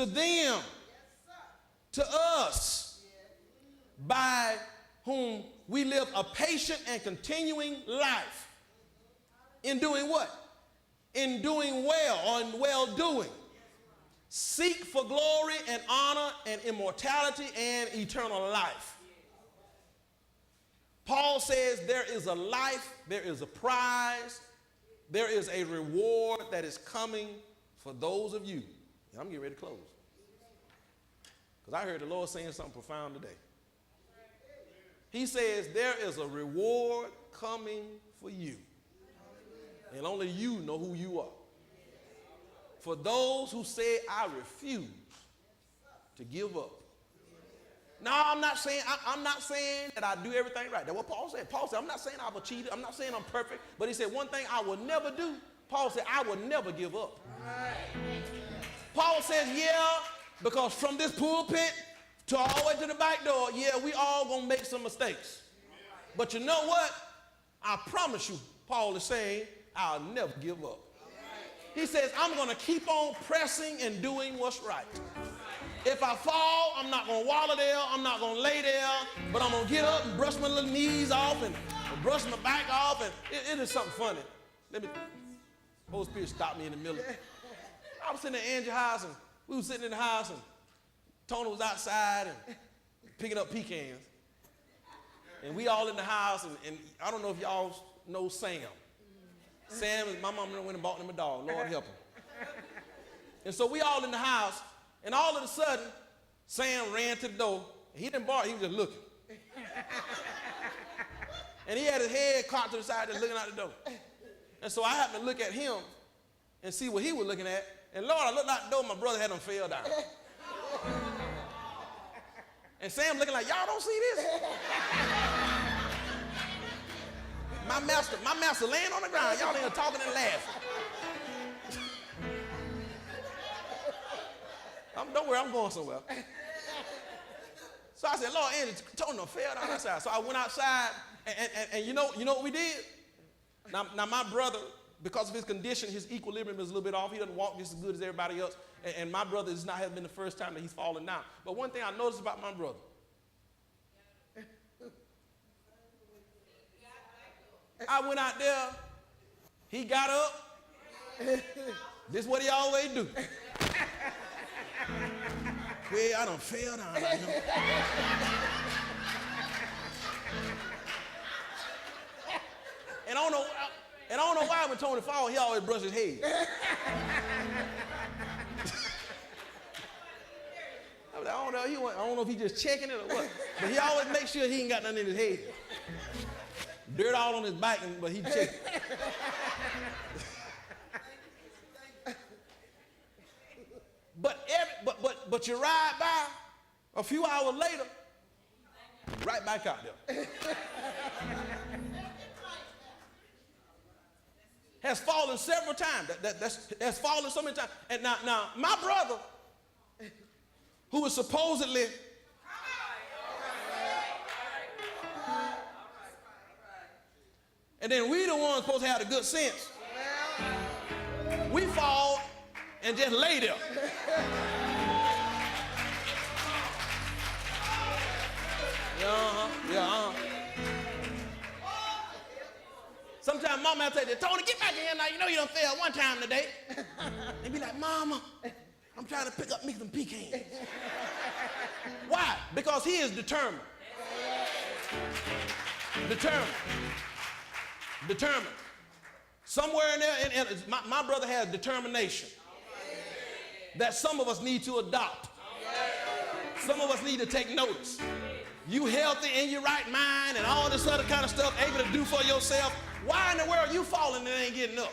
to them, to us, by whom we live a patient and continuing life. In doing what? In doing well, or in well-doing. Seek for glory and honor and immortality and eternal life. Paul says there is a life, there is a prize, there is a reward that is coming for those of you. And I'm getting ready to close. Because I heard the Lord saying something profound today. He says there is a reward coming for you. And only you know who you are. For those who say, I refuse to give up. No, I'm not saying that I do everything right. That's what Paul said. Paul said, I'm not saying I've achieved it. I'm not saying I'm perfect. But he said, one thing I will never do. Paul said, I will never give up. Paul says, yeah, because from this pulpit to all the way to the back door, yeah, we all going to make some mistakes. But you know what? I promise you, Paul is saying, I'll never give up. He says, I'm going to keep on pressing and doing what's right. If I fall, I'm not going to wallow there. I'm not going to lay there. But I'm going to get up and brush my little knees off and brush my back off. And it is something funny. Holy Spirit stopped me in the middle. I was sitting at Angie's house, and we were sitting in the house, and Tony was outside and picking up pecans. And we all in the house, and I don't know if y'all know Sam. Sam, my mom went and bought him a dog. Lord help him. And so we all in the house, and all of a sudden, Sam ran to the door. He didn't bark, he was just looking. And he had his head cocked to the side, just looking out the door. And so I happened to look at him and see what he was looking at. And Lord, I looked out the door, my brother had him fell down. And Sam looking like, y'all don't see this? My master laying on the ground. Y'all ain't talking and laughing. Don't worry, I'm going somewhere. So I said, Lord, Angie, Tony fell down outside. So I went outside, and you know what we did? Now my brother, because of his condition, his equilibrium is a little bit off. He doesn't walk just as good as everybody else. And my brother, has not have been the first time that he's fallen down. But one thing I noticed about my brother, I went out there, he got up. This is what he always do. Well, I done fell down. And I don't know why when Tony fall, he always brush his head. I don't know if he just checking it or what. But he always makes sure he ain't got nothing in his head. Dirt all on his back, but he checking. But you ride by a few hours later, right back out there. Has fallen several times. Has fallen so many times. And now my brother, who is supposedly and then we the ones supposed to have the good sense. We fall and just lay there. Sometimes mama will tell you, Tony, get back in here now. You know you done failed one time today. And be like, Mama, I'm trying to pick up me some pecans. Why? Because he is determined. Determined. Somewhere in there, my brother has determination that some of us need to adopt. Some of us need to take notice. You healthy in your right mind and all this other kind of stuff, able to do for yourself. Why in the world you falling and ain't getting up?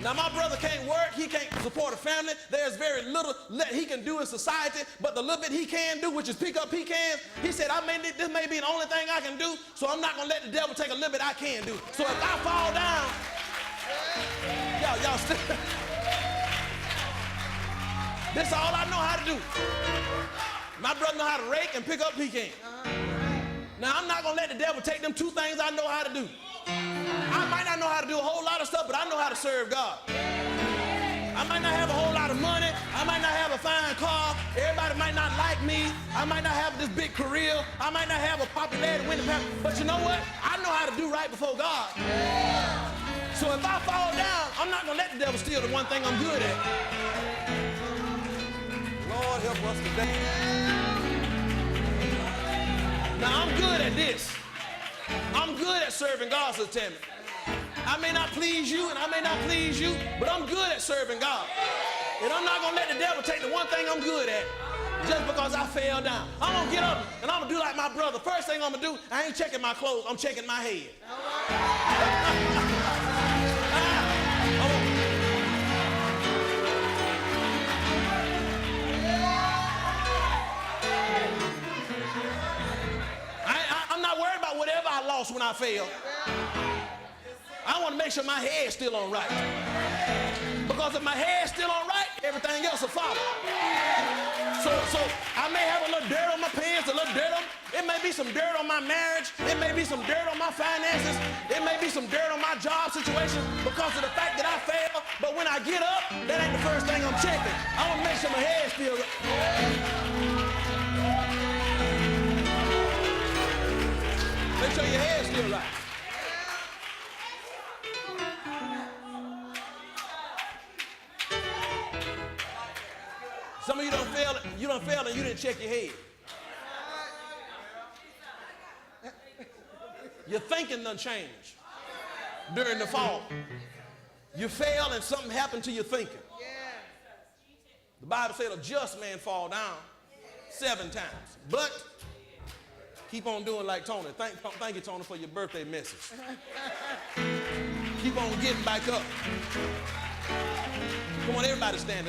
Now my brother can't work, he can't support a family. There's very little he can do in society, but the little bit he can do, which is pick up pecans, he said, this may be the only thing I can do, so I'm not gonna let the devil take a little bit I can do. So if I fall down, y'all still, this is all I know how to do. My brother know how to rake and pick up pecans. Now I'm not gonna let the devil take them two things I know how to do. I might not know how to do a whole lot of stuff, but I know how to serve God. I might not have a whole lot of money. I might not have a fine car. Everybody might not like me. I might not have this big career. I might not have a popularity winning pattern. But you know what? I know how to do right before God. So if I fall down, I'm not going to let the devil steal the one thing I'm good at. Lord help us today. Now I'm good at this. I'm good at serving God, Sister Tammy. I may not please you and I may not please you, but I'm good at serving God. And I'm not going to let the devil take the one thing I'm good at just because I fell down. I'm going to get up and I'm going to do like my brother. First thing I'm going to do, I ain't checking my clothes, I'm checking my head. I'm not worried about whatever I lost when I failed. I want to make sure my head's still on right. Because if my head's still on right, everything else will follow. So I may have a little dirt on my pants, a little dirt on, it may be some dirt on my marriage, it may be some dirt on my finances, it may be some dirt on my job situation because of the fact that I failed. But when I get up, that ain't the first thing I'm checking. I want to make sure my head's still right. Make sure your head's still right. Some of you done failed and you didn't check your head. Your thinking done changed during the fall. You failed and something happened to your thinking. The Bible said a just man fall down 7 times. But keep on doing like Tony. Thank you, Tony, for your birthday message. Keep on getting back up. Come on, everybody stand.